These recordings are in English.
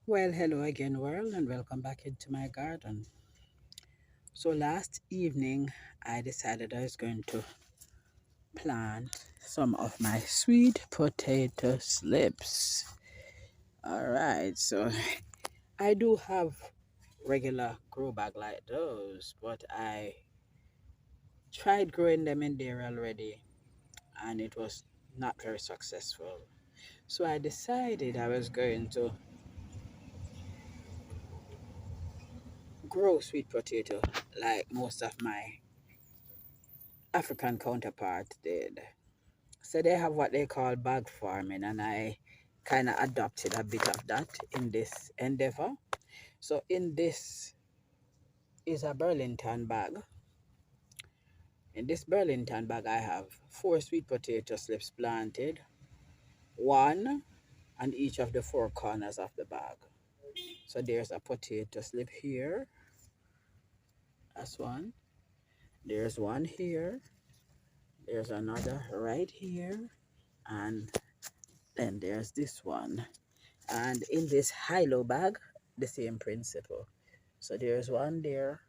Well, hello again, world, and welcome back into my garden. So, last evening, I decided I was going to plant some of my sweet potato slips. All right, so I do have regular grow bag like those, but I tried growing them in there already and it was not very successful. So, I decided I was going to grow sweet potato like most of my African counterparts did. So they have what they call bag farming, and I kind of adopted a bit of that in this endeavor. So in this is a Burlington bag. In this Burlington bag, I have four sweet potato slips planted, one on each of the four corners of the bag. So there's a potato slip here. That's one. There's one here. There's another right here. And then there's this one. And in this high-low bag, the same principle. So there's one there,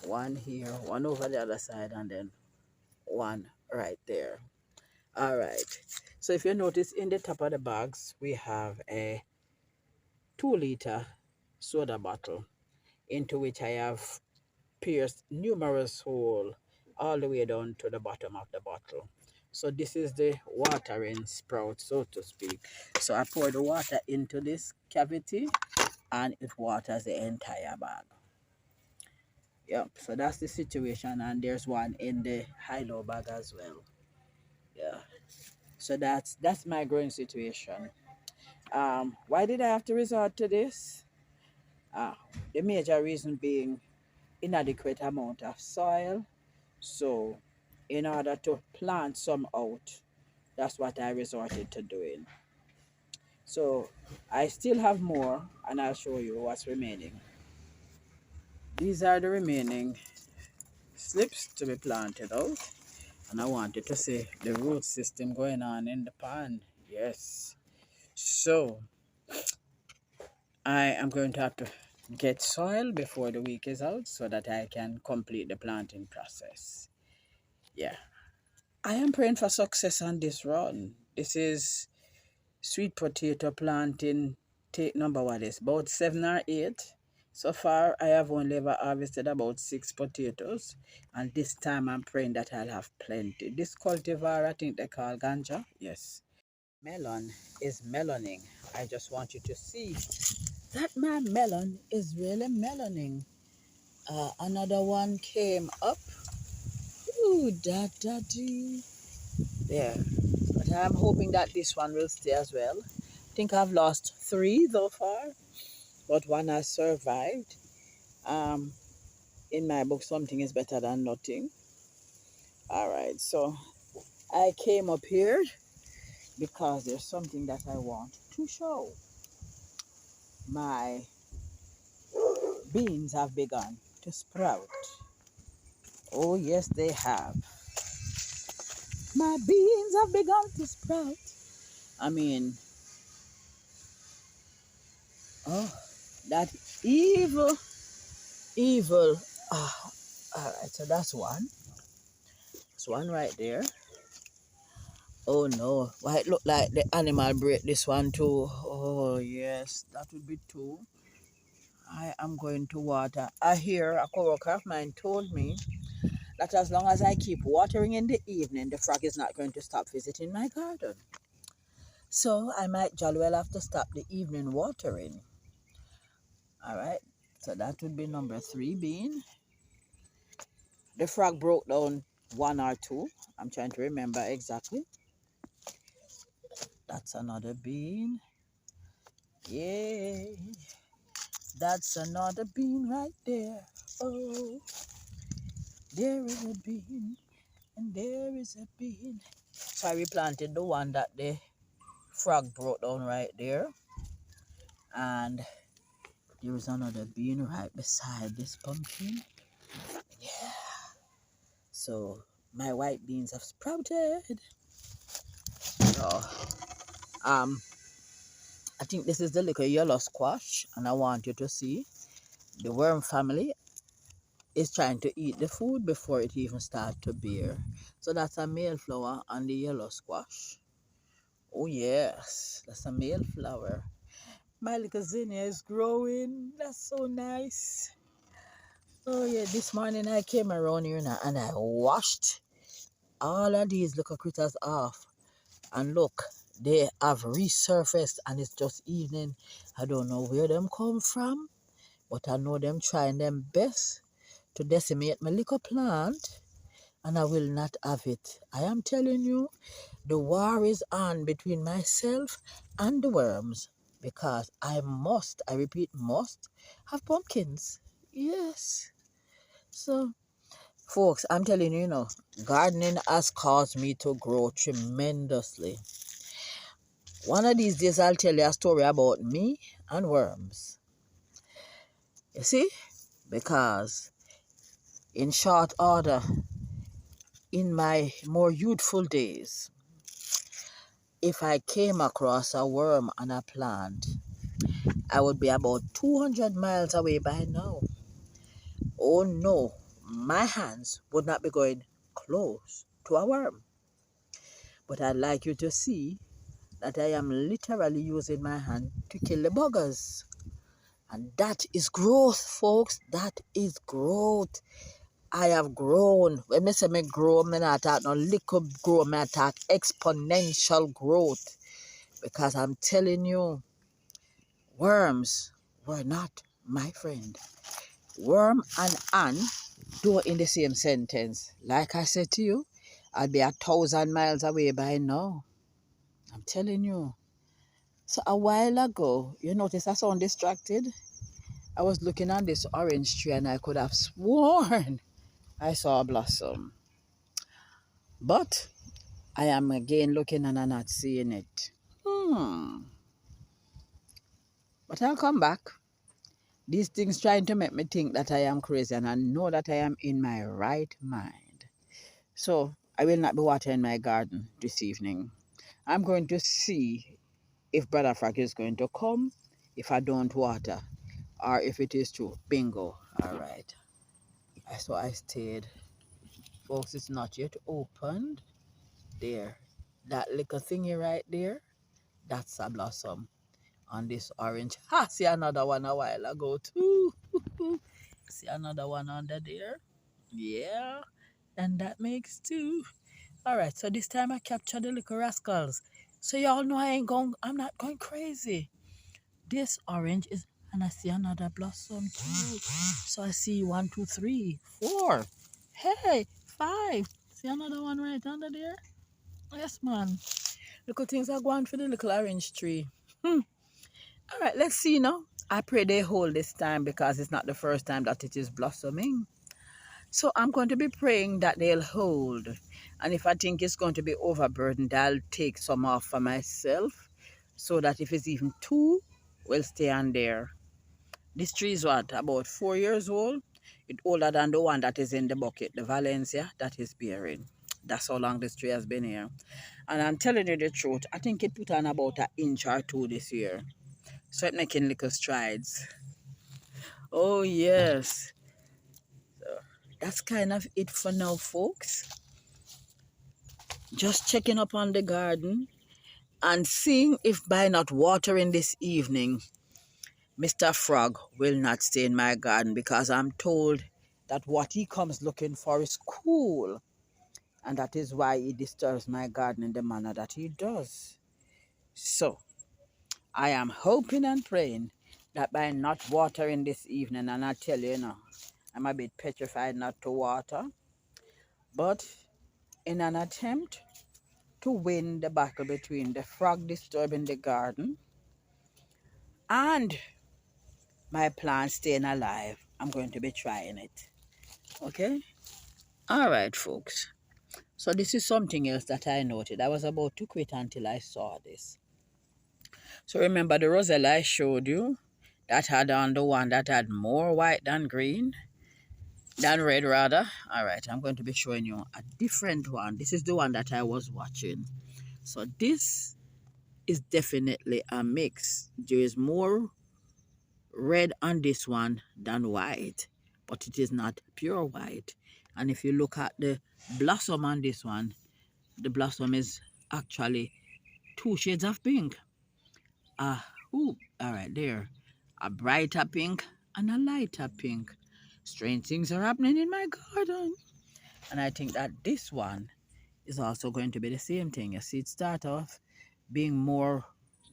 one here, one over the other side, and then one right there. All right. So if you notice in the top of the bags, we have a 2-liter soda bottle into which I have pierced numerous holes all the way down to the bottom of the bottle. So this is the watering sprout, so to speak. So I pour the water into this cavity and it waters the entire bag. Yep, so that's the situation, and there's one in the high-low bag as well. Yeah, so that's my growing situation. Why did I have to resort to this? Uh, the major reason being inadequate amount of soil. So, in order to plant some out, that's what I resorted to doing. So, I still have more, and I'll show you what's remaining. These are the remaining slips to be planted out. And I wanted to see the root system going on in the pond. Yes. So I am going to have to get soil before the week is out so that I can complete the planting process. Yeah. I am praying for success on this run. This is sweet potato planting take number what is about 7 or 8. So far I have only ever harvested about 6 potatoes, and this time I'm praying that I'll have plenty. This cultivar I think they call ganja. Yes. Melon is meloning. I just want you to see that my melon is really meloning. Another one came up. Ooh, dee. There. But I'm hoping that this one will stay as well. I think I've lost 3 so far, but one has survived. Um, in my book, something is better than nothing. All right, so I came up here because there's something that I want to show. My beans have begun to sprout. Oh, yes, they have. My beans have begun to sprout. I mean, oh, that evil, evil. All right, so that's one. That's one right there. Oh no, why it look like the animal break this one too? Oh yes, that would be two. I am going to water. I hear a coworker of mine told me that as long as I keep watering in the evening, the frog is not going to stop visiting my garden. So I might jolly well have to stop the evening watering. All right, so that would be number 3 bean. The frog broke down 1 or 2. I'm trying to remember exactly. That's another bean. Yay. That's another bean right there. Oh, there is a bean and there is a bean. So I replanted the one that the frog brought down right there. And there is another bean right beside this pumpkin. Yeah. So my white beans have sprouted. So, um, I think this is the little yellow squash, and I want you to see the worm family is trying to eat the food before it even starts to bear. So that's a male flower on the yellow squash. Oh yes, that's a male flower. My little zinnia is growing. That's so nice. Oh yeah, this morning I came around here now and I washed all of these little critters off. And look, they have resurfaced and it's just evening. I don't know where them come from, but I know them trying them best to decimate my little plant, and I will not have it. I am telling you, the war is on between myself and the worms because I must, I repeat, must have pumpkins. Yes. So, folks, I'm telling you, gardening has caused me to grow tremendously. One of these days, I'll tell you a story about me and worms. You see? Because in short order, in my more youthful days, if I came across a worm on a plant, I would be about 200 miles away by now. Oh no, my hands would not be going close to a worm. But I'd like you to see that I am literally using my hand to kill the buggers. And that is growth, folks. That is growth. I have grown. When I say me grow, I not talk no little grow, I talk exponential growth. Because I'm telling you, worms were not my friend. Worm and ant do in the same sentence. Like I said to you, I'd be 1,000 miles away by now. I'm telling you. So a while ago, you notice I sound distracted? I was looking on this orange tree and I could have sworn I saw a blossom. But I am again looking and I'm not seeing it. But I'll come back. These things trying to make me think that I am crazy, and I know that I am in my right mind. So I will not be watering my garden this evening. I'm going to see if Brother Frank is going to come, if I don't water, or if it is true. Bingo. All right. So I stayed. Folks, it's not yet opened. There. That little thingy right there, that's a blossom on this orange. Ha! See another one a while ago too. See another one under there. Yeah. And that makes two. Alright, so this time I captured the little rascals. So y'all know I'm not going crazy. This orange is, and I see another blossom too. So I see 1, 2, 3, 4. Hey, 5. See another one right under there? Yes, man. Look at things are going for the little orange tree. All right, let's see now. I pray they hold this time because it's not the first time that it is blossoming. So I'm going to be praying that they'll hold. And if I think it's going to be overburdened, I'll take some off for myself so that if it's even 2, we'll stay on there. This tree is what, about 4 years old? It's older than the one that is in the bucket, the Valencia, that is bearing. That's how long this tree has been here. And I'm telling you the truth, I think it put on about 1 inch or 2 this year. So it's making little strides. Oh, yes. So that's kind of it for now, folks. Just checking up on the garden and seeing if by not watering this evening, Mr. Frog will not stay in my garden because I'm told that what he comes looking for is cool. And that is why he disturbs my garden in the manner that he does. So I am hoping and praying that by not watering this evening, and I tell you, I'm a bit petrified not to water, but in an attempt to win the battle between the frog disturbing the garden and my plant staying alive, I'm going to be trying it. Okay? All right, folks. So this is something else that I noted. I was about to quit until I saw this. So remember the rosella I showed you that had on the one that had more white than green? Than red rather. All right, I'm going to be showing you a different one. This is the one that I was watching. So this is definitely a mix. There is more red on this one than white, but it is not pure white. And if you look at the blossom on this one, the blossom is actually two shades of pink. All right, there. A brighter pink and a lighter pink. Strange things are happening in my garden. And I think that this one is also going to be the same thing. You see, it start off being more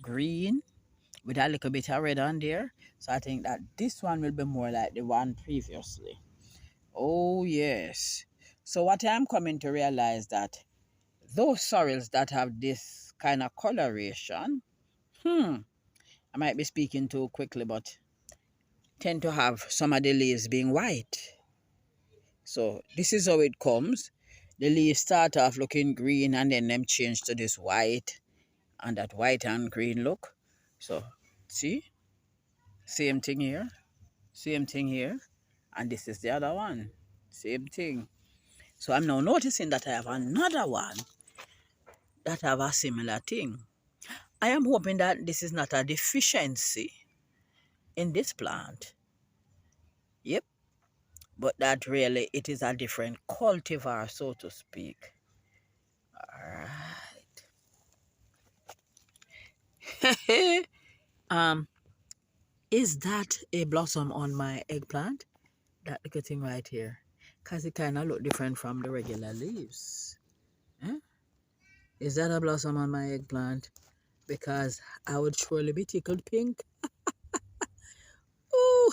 green with a little bit of red on there. So I think that this one will be more like the one previously. Oh, yes. So what I'm coming to realize that those sorrels that have this kind of coloration, I might be speaking too quickly, but tend to have some of the leaves being white. So this is how it comes. The leaves start off looking green and then them change to this white and that white and green look. So see, same thing here, same thing here. And this is the other one, same thing. So I'm now noticing that I have another one that have a similar thing. I am hoping that this is not a deficiency in this plant. Yep, but that really it is a different cultivar, so to speak. All right. Is that a blossom on my eggplant? That little thing right here. Because it kind of look different from the regular leaves. Eh? Is that a blossom on my eggplant? Because I would surely be tickled pink. Ooh!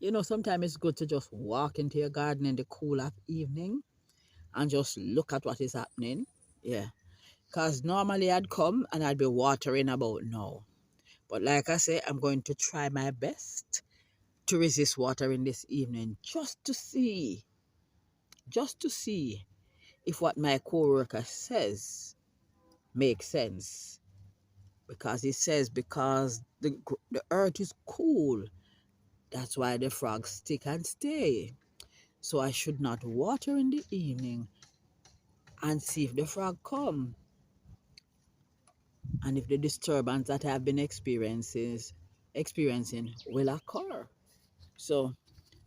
You know, sometimes it's good to just walk into your garden in the cool of evening and just look at what is happening. Yeah. Because normally I'd come and I'd be watering about now. But like I say, I'm going to try my best to resist watering this evening just to see if what my co-worker says makes sense. Because he says because the earth is cool, that's why the frogs stick and stay. So I should not water in the evening and see if the frog come. And if the disturbance that I have been experiencing will occur. So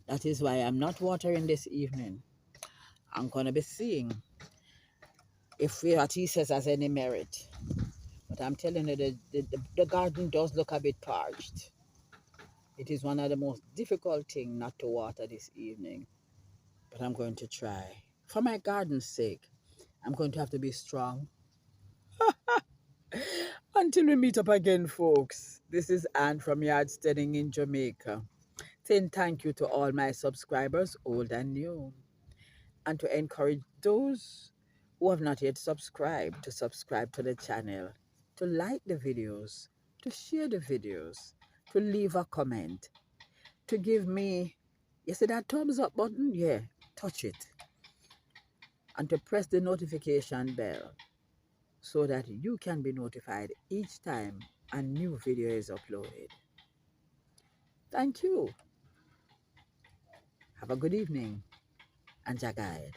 that is why I'm not watering this evening. I'm gonna be seeing if what he says has any merit. But I'm telling you, the garden does look a bit parched. It is one of the most difficult things not to water this evening. But I'm going to try. For my garden's sake, I'm going to have to be strong. Until we meet up again, folks. This is Anne from Yardsteading in Jamaica. Saying thank you to all my subscribers, old and new. And to encourage those who have not yet subscribed to subscribe to the channel, to like the videos, to share the videos, to leave a comment, to give me, you see that thumbs up button? Yeah, touch it. And to press the notification bell so that you can be notified each time a new video is uploaded. Thank you. Have a good evening and Jagad.